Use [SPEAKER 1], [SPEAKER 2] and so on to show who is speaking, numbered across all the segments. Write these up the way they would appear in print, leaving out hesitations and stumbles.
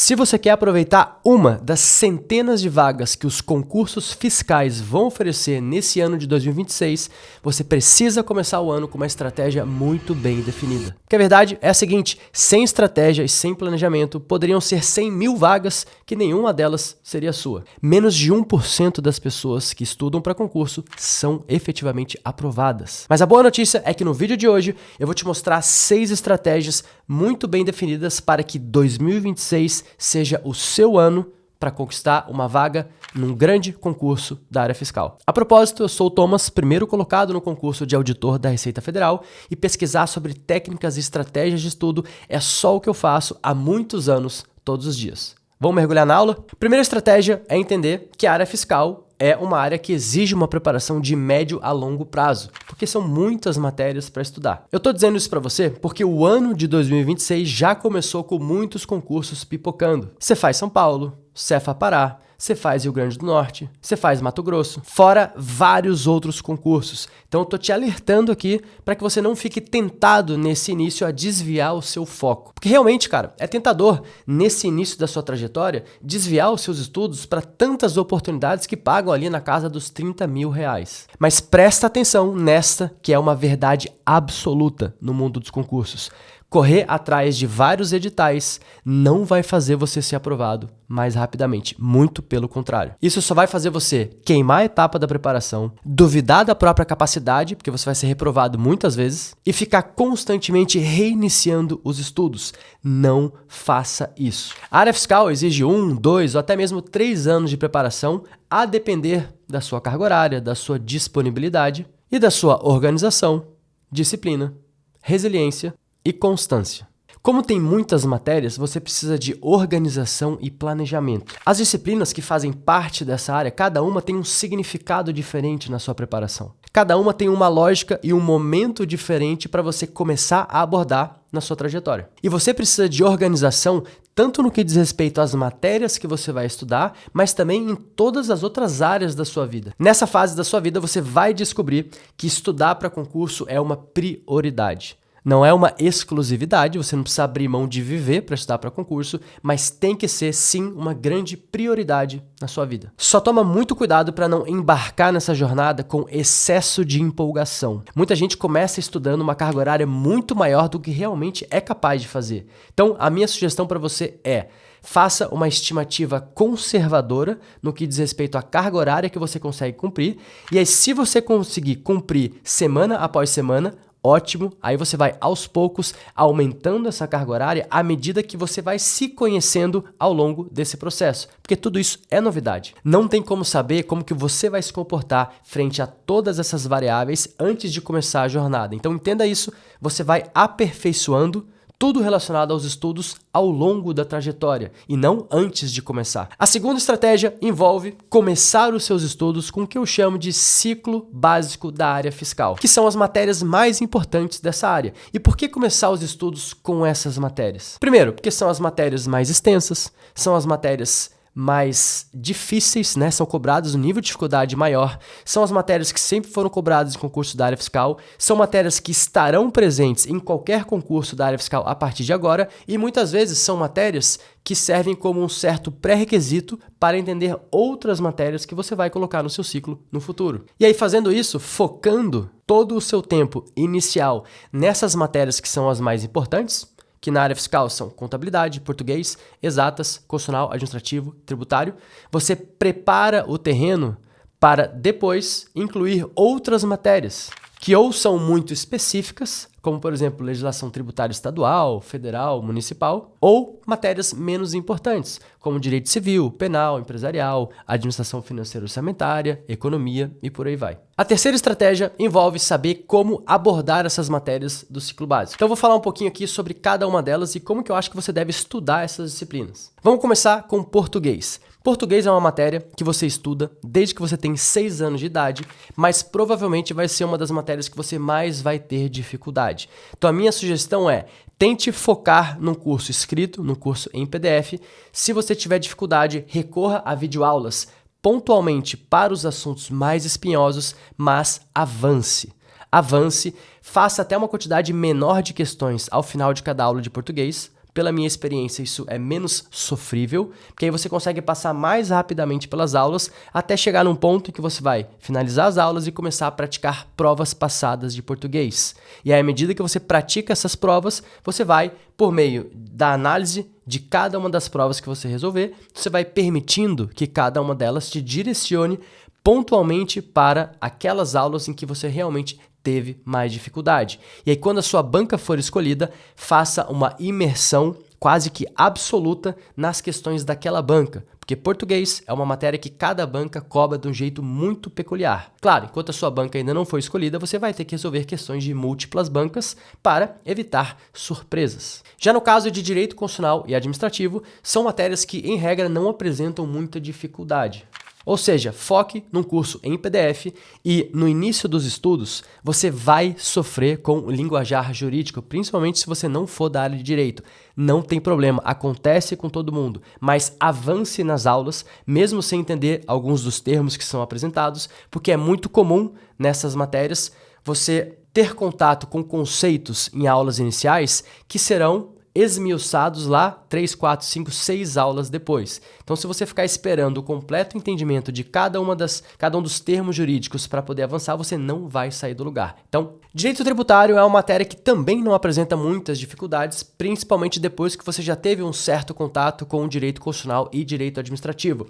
[SPEAKER 1] Se você quer aproveitar uma das centenas de vagas que os concursos fiscais vão oferecer nesse ano de 2026, você precisa começar o ano com uma estratégia muito bem definida. Porque a verdade é a seguinte, sem estratégia e sem planejamento, poderiam ser 100 mil vagas que nenhuma delas seria sua. Menos de 1% das pessoas que estudam para concurso são efetivamente aprovadas. Mas a boa notícia é que no vídeo de hoje eu vou te mostrar 6 estratégias muito bem definidas para que 2026 seja o seu ano para conquistar uma vaga num grande concurso da área fiscal. A propósito, eu sou o Thomas, primeiro colocado no concurso de auditor da Receita Federal, e pesquisar sobre técnicas e estratégias de estudo é só o que eu faço há muitos anos, todos os dias. Vamos mergulhar na aula? Primeira estratégia é entender que a área fiscal é uma área que exige uma preparação de médio a longo prazo, porque são muitas matérias para estudar. Eu estou dizendo isso para você porque o ano de 2026 já começou com muitos concursos pipocando. Você faz São Paulo, Cefa Pará, você faz Rio Grande do Norte, você faz Mato Grosso, fora vários outros concursos. Então eu tô te alertando aqui para que você não fique tentado nesse início a desviar o seu foco. Porque realmente, cara, é tentador nesse início da sua trajetória desviar os seus estudos para tantas oportunidades que pagam ali na casa dos 30 mil reais. Mas presta atenção nesta que é uma verdade absoluta no mundo dos concursos. Correr atrás de vários editais não vai fazer você ser aprovado mais rapidamente, muito pelo contrário. Isso só vai fazer você queimar a etapa da preparação, duvidar da própria capacidade, porque você vai ser reprovado muitas vezes, e ficar constantemente reiniciando os estudos. Não faça isso. A área fiscal exige 1, 2 ou até mesmo 3 anos de preparação, a depender da sua carga horária, da sua disponibilidade e da sua organização, disciplina, resiliência e constância. Como tem muitas matérias, você precisa de organização e planejamento. As disciplinas que fazem parte dessa área, cada uma tem um significado diferente na sua preparação. Cada uma tem uma lógica e um momento diferente para você começar a abordar na sua trajetória. E você precisa de organização tanto no que diz respeito às matérias que você vai estudar, mas também em todas as outras áreas da sua vida. Nessa fase da sua vida, você vai descobrir que estudar para concurso é uma prioridade. Não é uma exclusividade, você não precisa abrir mão de viver para estudar para concurso, mas tem que ser, sim, uma grande prioridade na sua vida. Só toma muito cuidado para não embarcar nessa jornada com excesso de empolgação. Muita gente começa estudando uma carga horária muito maior do que realmente é capaz de fazer. Então, a minha sugestão para você é: faça uma estimativa conservadora no que diz respeito à carga horária que você consegue cumprir, e aí se você conseguir cumprir semana após semana, ótimo, aí você vai aos poucos aumentando essa carga horária à medida que você vai se conhecendo ao longo desse processo, porque tudo isso é novidade. Não tem como saber como que você vai se comportar frente a todas essas variáveis antes de começar a jornada. Então entenda isso, você vai aperfeiçoando tudo relacionado aos estudos ao longo da trajetória e não antes de começar. A segunda estratégia envolve começar os seus estudos com o que eu chamo de ciclo básico da área fiscal, que são as matérias mais importantes dessa área. E por que começar os estudos com essas matérias? Primeiro, porque são as matérias mais extensas, são as matérias mais difíceis, né? São cobradas um nível de dificuldade maior, são as matérias que sempre foram cobradas em concurso da área fiscal, são matérias que estarão presentes em qualquer concurso da área fiscal a partir de agora e muitas vezes são matérias que servem como um certo pré-requisito para entender outras matérias que você vai colocar no seu ciclo no futuro. E aí fazendo isso, focando todo o seu tempo inicial nessas matérias que são as mais importantes, que na área fiscal são contabilidade, português, exatas, constitucional, administrativo, tributário, você prepara o terreno para depois incluir outras matérias que ou são muito específicas, como por exemplo legislação tributária estadual, federal, municipal, ou matérias menos importantes, como direito civil, penal, empresarial, administração financeira orçamentária, economia e por aí vai. A terceira estratégia envolve saber como abordar essas matérias do ciclo básico. Então eu vou falar um pouquinho aqui sobre cada uma delas e como que eu acho que você deve estudar essas disciplinas. Vamos começar com português. Português é uma matéria que você estuda desde que você tem 6 anos de idade, mas provavelmente vai ser uma das matérias que você mais vai ter dificuldade. Então a minha sugestão é: tente focar num curso escrito, num curso em PDF. Se você tiver dificuldade, recorra a videoaulas pontualmente para os assuntos mais espinhosos, mas avance. Avance, faça até uma quantidade menor de questões ao final de cada aula de português, pela minha experiência, isso é menos sofrível, porque aí você consegue passar mais rapidamente pelas aulas até chegar num ponto em que você vai finalizar as aulas e começar a praticar provas passadas de português. E aí, à medida que você pratica essas provas, você vai, por meio da análise de cada uma das provas que você resolver, você vai permitindo que cada uma delas te direcione pontualmente para aquelas aulas em que você realmente teve mais dificuldade. E aí, quando a sua banca for escolhida, faça uma imersão quase que absoluta nas questões daquela banca, porque português é uma matéria que cada banca cobra de um jeito muito peculiar. Claro, enquanto a sua banca ainda não foi escolhida, você vai ter que resolver questões de múltiplas bancas para evitar surpresas. Já no caso de direito constitucional e administrativo, são matérias que, em regra, não apresentam muita dificuldade. Ou seja, foque num curso em PDF e no início dos estudos você vai sofrer com o linguajar jurídico, principalmente se você não for da área de direito. Não tem problema, acontece com todo mundo, mas avance nas aulas, mesmo sem entender alguns dos termos que são apresentados, porque é muito comum nessas matérias você ter contato com conceitos em aulas iniciais que serão esmiuçados lá 3, 4, 5, 6 aulas depois. Então, se você ficar esperando o completo entendimento de cada um dos termos jurídicos para poder avançar, você não vai sair do lugar. Então, direito tributário é uma matéria que também não apresenta muitas dificuldades, principalmente depois que você já teve um certo contato com o direito constitucional e direito administrativo.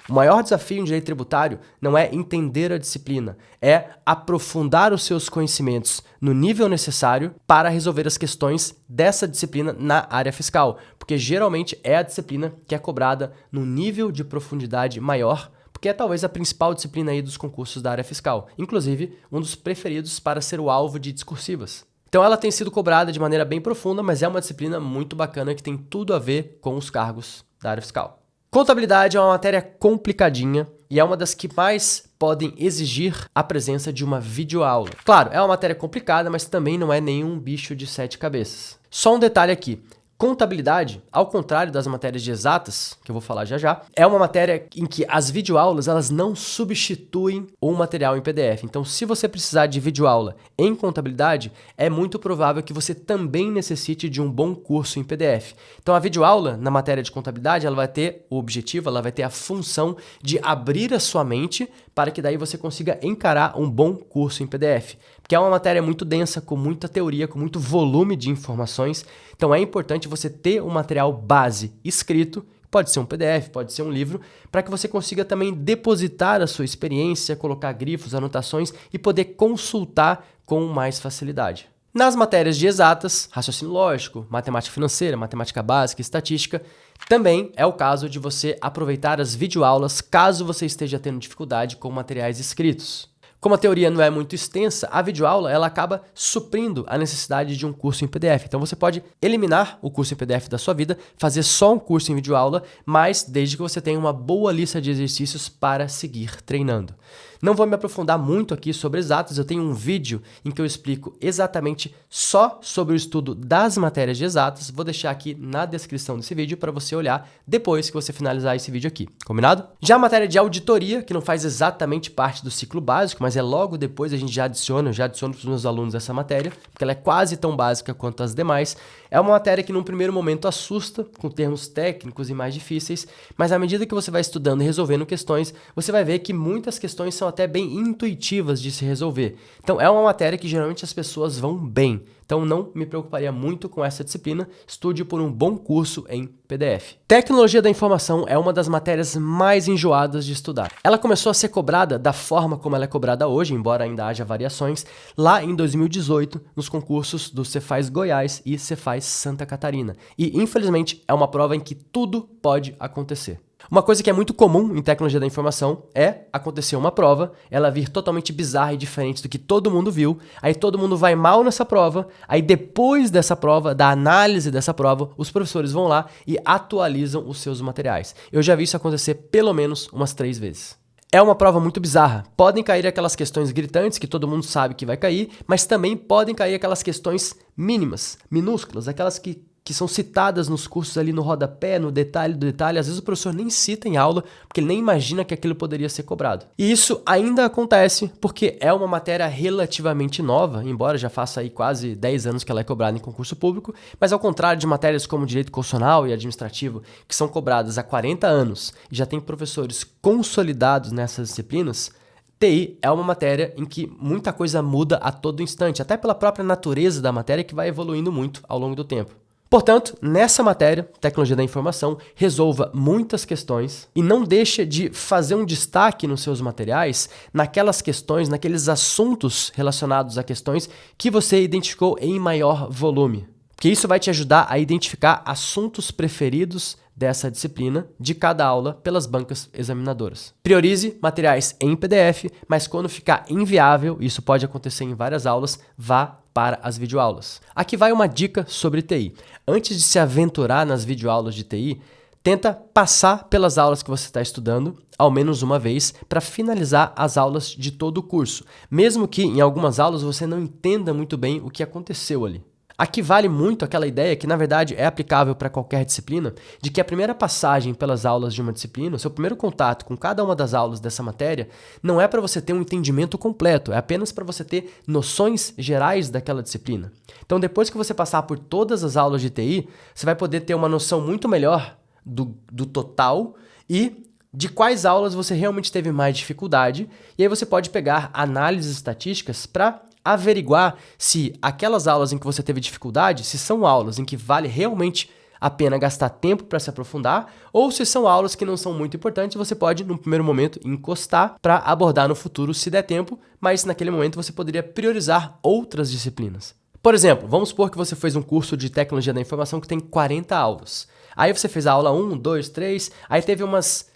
[SPEAKER 1] O maior desafio em direito tributário não é entender a disciplina, é aprofundar os seus conhecimentos no nível necessário para resolver as questões dessa disciplina na área fiscal, porque geralmente é a disciplina que é cobrada num nível de profundidade maior, porque é talvez a principal disciplina aí dos concursos da área fiscal, inclusive um dos preferidos para ser o alvo de discursivas. Então ela tem sido cobrada de maneira bem profunda, mas é uma disciplina muito bacana que tem tudo a ver com os cargos da área fiscal. Contabilidade é uma matéria complicadinha e é uma das que mais podem exigir a presença de uma videoaula. Claro, é uma matéria complicada, mas também não é nenhum bicho de 7 cabeças. Só um detalhe aqui. Contabilidade, ao contrário das matérias de exatas, que eu vou falar já já, é uma matéria em que as videoaulas elas não substituem o material em PDF. Então, se você precisar de videoaula em contabilidade, é muito provável que você também necessite de um bom curso em PDF. Então, a videoaula na matéria de contabilidade, ela vai ter o objetivo, ela vai ter a função de abrir a sua mente para que daí você consiga encarar um bom curso em PDF. Porque é uma matéria muito densa, com muita teoria, com muito volume de informações. Então é importante você ter um material base escrito, pode ser um PDF, pode ser um livro, para que você consiga também depositar a sua experiência, colocar grifos, anotações e poder consultar com mais facilidade. Nas matérias de exatas, raciocínio lógico, matemática financeira, matemática básica, estatística, também é o caso de você aproveitar as videoaulas caso você esteja tendo dificuldade com materiais escritos. Como a teoria não é muito extensa, a videoaula ela acaba suprindo a necessidade de um curso em PDF. Então você pode eliminar o curso em PDF da sua vida, fazer só um curso em videoaula, mas desde que você tenha uma boa lista de exercícios para seguir treinando. Não vou me aprofundar muito aqui sobre exatas, eu tenho um vídeo em que eu explico exatamente só sobre o estudo das matérias de exatas. Vou deixar aqui na descrição desse vídeo para você olhar depois que você finalizar esse vídeo aqui, combinado? Já a matéria de auditoria, que não faz exatamente parte do ciclo básico, mas é logo depois a gente já adiciono para os meus alunos essa matéria, porque ela é quase tão básica quanto as demais. É uma matéria que num primeiro momento assusta, com termos técnicos e mais difíceis, mas à medida que você vai estudando e resolvendo questões, você vai ver que muitas questões são até bem intuitivas de se resolver. Então é uma matéria que geralmente as pessoas vão bem. Então não me preocuparia muito com essa disciplina, estude por um bom curso em PDF. Tecnologia da informação é uma das matérias mais enjoadas de estudar. Ela começou a ser cobrada da forma como ela é cobrada hoje, embora ainda haja variações, lá em 2018, nos concursos do Cefaz Goiás e Cefaz Santa Catarina. E infelizmente é uma prova em que tudo pode acontecer. Uma coisa que é muito comum em tecnologia da informação é acontecer uma prova, ela vir totalmente bizarra e diferente do que todo mundo viu, aí todo mundo vai mal nessa prova, aí depois dessa prova, da análise dessa prova, os professores vão lá e atualizam os seus materiais. Eu já vi isso acontecer pelo menos umas 3 vezes. É uma prova muito bizarra. Podem cair aquelas questões gritantes que todo mundo sabe que vai cair, mas também podem cair aquelas questões mínimas, minúsculas, aquelas que que são citadas nos cursos ali no rodapé, no detalhe do detalhe, às vezes o professor nem cita em aula, porque ele nem imagina que aquilo poderia ser cobrado. E isso ainda acontece porque é uma matéria relativamente nova, embora já faça aí quase 10 anos que ela é cobrada em concurso público, mas ao contrário de matérias como direito constitucional e administrativo, que são cobradas há 40 anos e já tem professores consolidados nessas disciplinas, TI é uma matéria em que muita coisa muda a todo instante, até pela própria natureza da matéria que vai evoluindo muito ao longo do tempo. Portanto, nessa matéria, Tecnologia da Informação, resolva muitas questões e não deixe de fazer um destaque nos seus materiais naquelas questões, naqueles assuntos relacionados a questões que você identificou em maior volume. Porque isso vai te ajudar a identificar assuntos preferidos dessa disciplina de cada aula pelas bancas examinadoras. Priorize materiais em PDF, mas quando ficar inviável, isso pode acontecer em várias aulas, vá para as videoaulas. Aqui vai uma dica sobre TI. Antes de se aventurar nas videoaulas de TI, tenta passar pelas aulas que você está estudando, ao menos uma vez, para finalizar as aulas de todo o curso, mesmo que em algumas aulas você não entenda muito bem o que aconteceu ali. Aqui vale muito aquela ideia que, na verdade, é aplicável para qualquer disciplina, de que a primeira passagem pelas aulas de uma disciplina, o seu primeiro contato com cada uma das aulas dessa matéria, não é para você ter um entendimento completo, é apenas para você ter noções gerais daquela disciplina. Então, depois que você passar por todas as aulas de TI, você vai poder ter uma noção muito melhor do total e de quais aulas você realmente teve mais dificuldade, e aí você pode pegar análises estatísticas para averiguar se aquelas aulas em que você teve dificuldade, se são aulas em que vale realmente a pena gastar tempo para se aprofundar, ou se são aulas que não são muito importantes, você pode, no primeiro momento, encostar para abordar no futuro se der tempo, mas naquele momento você poderia priorizar outras disciplinas. Por exemplo, vamos supor que você fez um curso de Tecnologia da Informação que tem 40 aulas. Aí você fez a aula 1, 2, 3, aí teve umas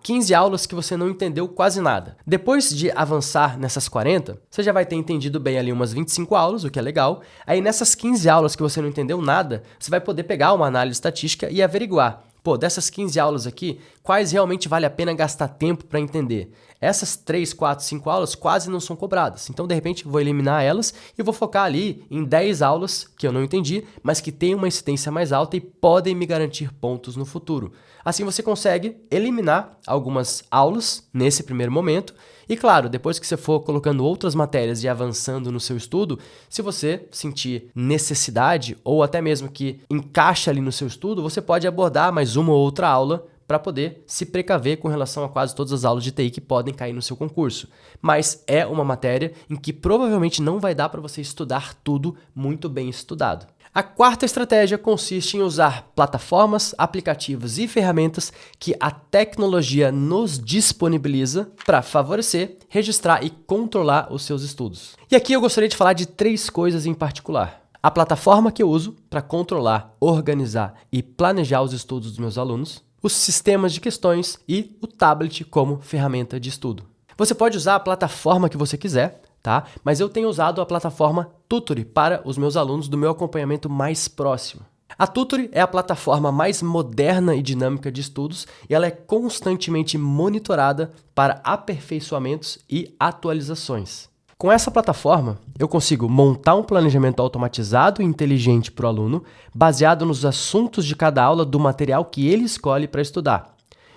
[SPEAKER 1] 15 aulas que você não entendeu quase nada. Depois de avançar nessas 40, você já vai ter entendido bem ali umas 25 aulas, o que é legal. Aí nessas 15 aulas que você não entendeu nada, você vai poder pegar uma análise estatística e averiguar. Pô, dessas 15 aulas aqui, quais realmente vale a pena gastar tempo para entender? Essas 3, 4, 5 aulas quase não são cobradas. Então, de repente, vou eliminar elas e vou focar ali em 10 aulas que eu não entendi, mas que têm uma incidência mais alta e podem me garantir pontos no futuro. Assim, você consegue eliminar algumas aulas nesse primeiro momento. E, claro, depois que você for colocando outras matérias e avançando no seu estudo, se você sentir necessidade ou até mesmo que encaixa ali no seu estudo, você pode abordar mais uma ou outra aula para poder se precaver com relação a quase todas as aulas de TI que podem cair no seu concurso. Mas é uma matéria em que provavelmente não vai dar para você estudar tudo muito bem estudado. A quarta estratégia consiste em usar plataformas, aplicativos e ferramentas que a tecnologia nos disponibiliza para favorecer, registrar e controlar os seus estudos. E aqui eu gostaria de falar de 3 coisas em particular. A plataforma que eu uso para controlar, organizar e planejar os estudos dos meus alunos, os sistemas de questões e o tablet como ferramenta de estudo. Você pode usar a plataforma que você quiser, tá? Mas eu tenho usado a plataforma Tutory para os meus alunos do meu acompanhamento mais próximo. A Tutory é a plataforma mais moderna e dinâmica de estudos e ela é constantemente monitorada para aperfeiçoamentos e atualizações. Com essa plataforma, eu consigo montar um planejamento automatizado e inteligente para o aluno, baseado nos assuntos de cada aula do material que ele escolhe para estudar.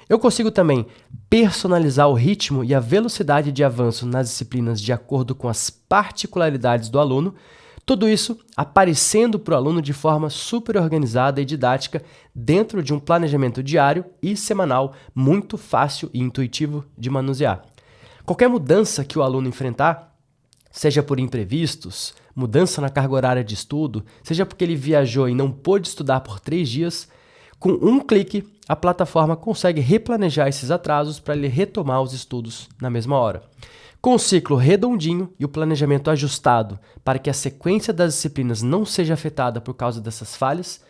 [SPEAKER 1] Eu consigo também personalizar o ritmo e a velocidade de avanço nas disciplinas de acordo com as particularidades do aluno, tudo isso aparecendo para o aluno de forma super organizada e didática dentro de um planejamento diário e semanal muito fácil e intuitivo de manusear. Qualquer mudança que o aluno enfrentar, seja por imprevistos, mudança na carga horária de estudo, seja porque ele viajou e não pôde estudar por 3 dias, com um clique, a plataforma consegue replanejar esses atrasos para ele retomar os estudos na mesma hora. Com o ciclo redondinho e o planejamento ajustado para que a sequência das disciplinas não seja afetada por causa dessas falhas,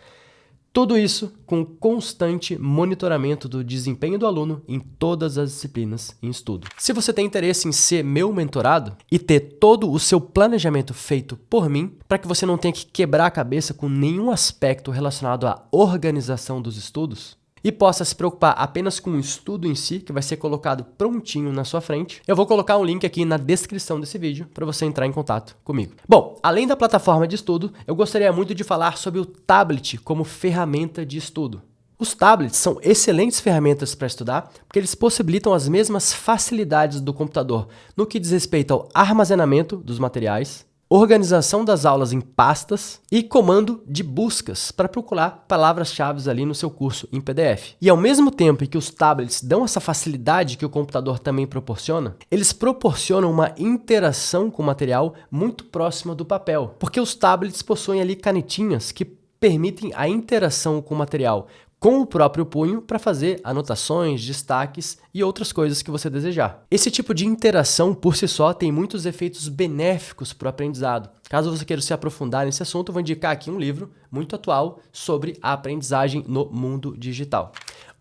[SPEAKER 1] tudo isso com o constante monitoramento do desempenho do aluno em todas as disciplinas em estudo. Se você tem interesse em ser meu mentorado e ter todo o seu planejamento feito por mim, para que você não tenha que quebrar a cabeça com nenhum aspecto relacionado à organização dos estudos, e possa se preocupar apenas com o estudo em si, que vai ser colocado prontinho na sua frente, eu vou colocar um link aqui na descrição desse vídeo para você entrar em contato comigo. Bom, além da plataforma de estudo, eu gostaria muito de falar sobre o tablet como ferramenta de estudo. Os tablets são excelentes ferramentas para estudar, porque eles possibilitam as mesmas facilidades do computador no que diz respeito ao armazenamento dos materiais, organização das aulas em pastas e comando de buscas para procurar palavras-chave ali no seu curso em PDF. E ao mesmo tempo em que os tablets dão essa facilidade que o computador também proporciona, eles proporcionam uma interação com o material muito próxima do papel, porque os tablets possuem ali canetinhas que permitem a interação com o material com o próprio punho para fazer anotações, destaques e outras coisas que você desejar. Esse tipo de interação, por si só, tem muitos efeitos benéficos para o aprendizado. Caso você queira se aprofundar nesse assunto, eu vou indicar aqui um livro muito atual sobre a aprendizagem no mundo digital.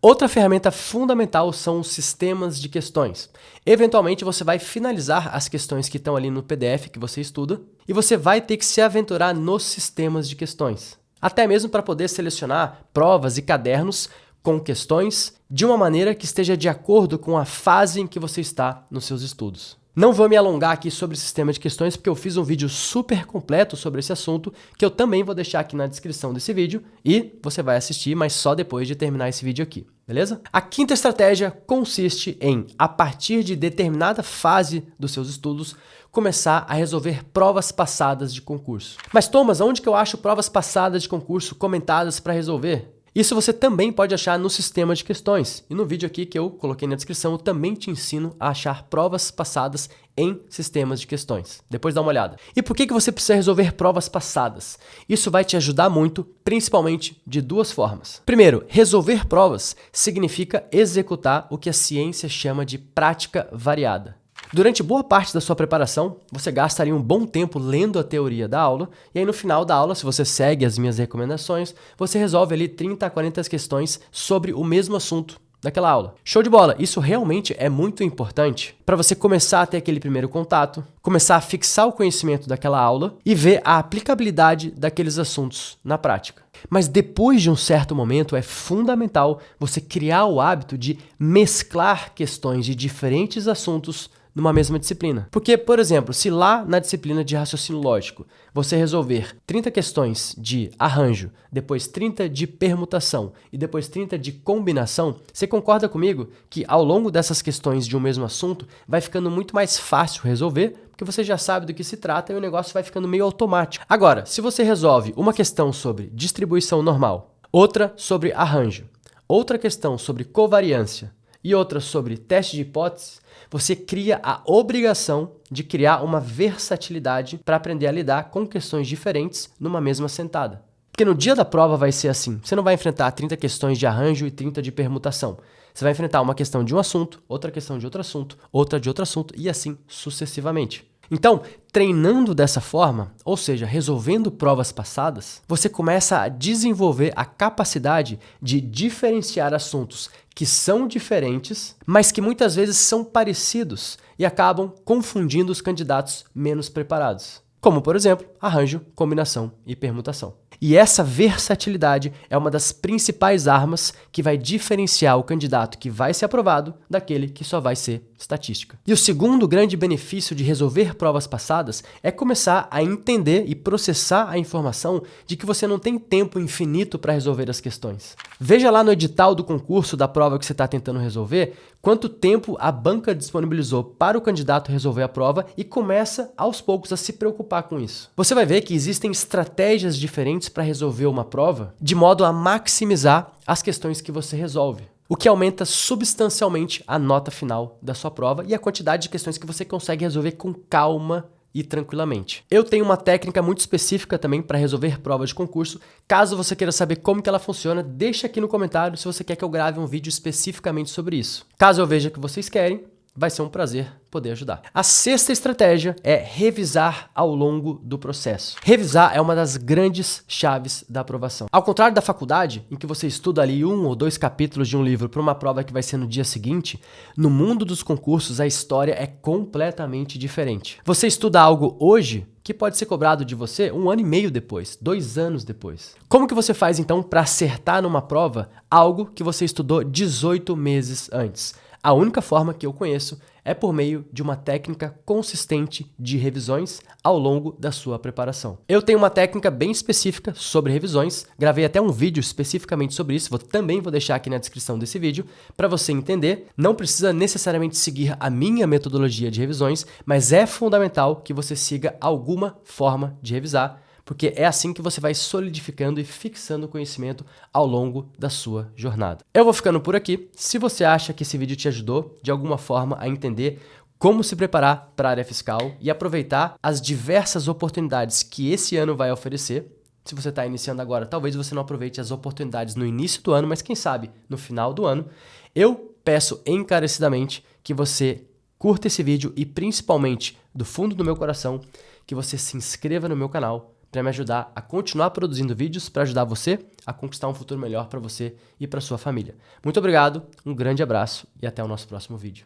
[SPEAKER 1] Outra ferramenta fundamental são os sistemas de questões. Eventualmente, você vai finalizar as questões que estão ali no PDF que você estuda e você vai ter que se aventurar nos sistemas de questões. Até mesmo para poder selecionar provas e cadernos com questões de uma maneira que esteja de acordo com a fase em que você está nos seus estudos. Não vou me alongar aqui sobre o sistema de questões, porque eu fiz um vídeo super completo sobre esse assunto, que eu também vou deixar aqui na descrição desse vídeo, e você vai assistir, mas só depois de terminar esse vídeo aqui, beleza? A quinta estratégia consiste em, a partir de determinada fase dos seus estudos, começar a resolver provas passadas de concurso. Mas Thomas, onde que eu acho provas passadas de concurso comentadas para resolver? Isso você também pode achar no sistema de questões. E no vídeo aqui que eu coloquei na descrição, eu também te ensino a achar provas passadas em sistemas de questões. Depois dá uma olhada. E por que você precisa resolver provas passadas? Isso vai te ajudar muito, principalmente de duas formas. Primeiro, resolver provas significa executar o que a ciência chama de prática variada. Durante boa parte da sua preparação, você gasta ali um bom tempo lendo a teoria da aula, e aí no final da aula, se você segue as minhas recomendações, você resolve ali 30 a 40 questões sobre o mesmo assunto daquela aula. Show de bola! Isso realmente é muito importante para você começar a ter aquele primeiro contato, começar a fixar o conhecimento daquela aula e ver a aplicabilidade daqueles assuntos na prática. Mas depois de um certo momento, é fundamental você criar o hábito de mesclar questões de diferentes assuntos numa mesma disciplina. Porque, por exemplo, se lá na disciplina de raciocínio lógico você resolver 30 questões de arranjo, depois 30 de permutação e depois 30 de combinação, você concorda comigo que ao longo dessas questões de um mesmo assunto vai ficando muito mais fácil resolver, porque você já sabe do que se trata e o negócio vai ficando meio automático. Agora, se você resolve uma questão sobre distribuição normal, outra sobre arranjo, outra questão sobre covariância e outra sobre teste de hipótese, você cria a obrigação de criar uma versatilidade para aprender a lidar com questões diferentes numa mesma sentada. Porque no dia da prova vai ser assim, você não vai enfrentar 30 questões de arranjo e 30 de permutação. Você vai enfrentar uma questão de um assunto, outra questão de outro assunto, outra de outro assunto e assim sucessivamente. Então, treinando dessa forma, ou seja, resolvendo provas passadas, você começa a desenvolver a capacidade de diferenciar assuntos que são diferentes, mas que muitas vezes são parecidos e acabam confundindo os candidatos menos preparados. Como, por exemplo, arranjo, combinação e permutação. E essa versatilidade é uma das principais armas que vai diferenciar o candidato que vai ser aprovado daquele que só vai ser estatística. E o segundo grande benefício de resolver provas passadas é começar a entender e processar a informação de que você não tem tempo infinito para resolver as questões. Veja lá no edital do concurso da prova que você está tentando resolver quanto tempo a banca disponibilizou para o candidato resolver a prova e começa aos poucos a se preocupar com isso. Você vai ver que existem estratégias diferentes para resolver uma prova de modo a maximizar as questões que você resolve, o que aumenta substancialmente a nota final da sua prova e a quantidade de questões que você consegue resolver com calma e tranquilamente. Eu tenho uma técnica muito específica também para resolver provas de concurso. Caso você queira saber como que ela funciona, deixa aqui no comentário se você quer que eu grave um vídeo especificamente sobre isso. Caso eu veja que vocês querem, vai ser um prazer poder ajudar. A sexta estratégia é revisar ao longo do processo. Revisar é uma das grandes chaves da aprovação. Ao contrário da faculdade, em que você estuda ali 1 ou 2 capítulos de um livro para uma prova que vai ser no dia seguinte, no mundo dos concursos a história é completamente diferente. Você estuda algo hoje que pode ser cobrado de você 1 ano e meio depois, 2 anos depois. Como que você faz então para acertar numa prova algo que você estudou 18 meses antes? A única forma que eu conheço é por meio de uma técnica consistente de revisões ao longo da sua preparação. Eu tenho uma técnica bem específica sobre revisões, gravei até um vídeo especificamente sobre isso, também vou deixar aqui na descrição desse vídeo para você entender. Não precisa necessariamente seguir a minha metodologia de revisões, mas é fundamental que você siga alguma forma de revisar, porque é assim que você vai solidificando e fixando o conhecimento ao longo da sua jornada. Eu vou ficando por aqui. Se você acha que esse vídeo te ajudou de alguma forma a entender como se preparar para a área fiscal e aproveitar as diversas oportunidades que esse ano vai oferecer, se você está iniciando agora, talvez você não aproveite as oportunidades no início do ano, mas quem sabe no final do ano, eu peço encarecidamente que você curta esse vídeo e principalmente do fundo do meu coração, que você se inscreva no meu canal para me ajudar a continuar produzindo vídeos para ajudar você a conquistar um futuro melhor para você e para sua família. Muito obrigado, um grande abraço e até o nosso próximo vídeo.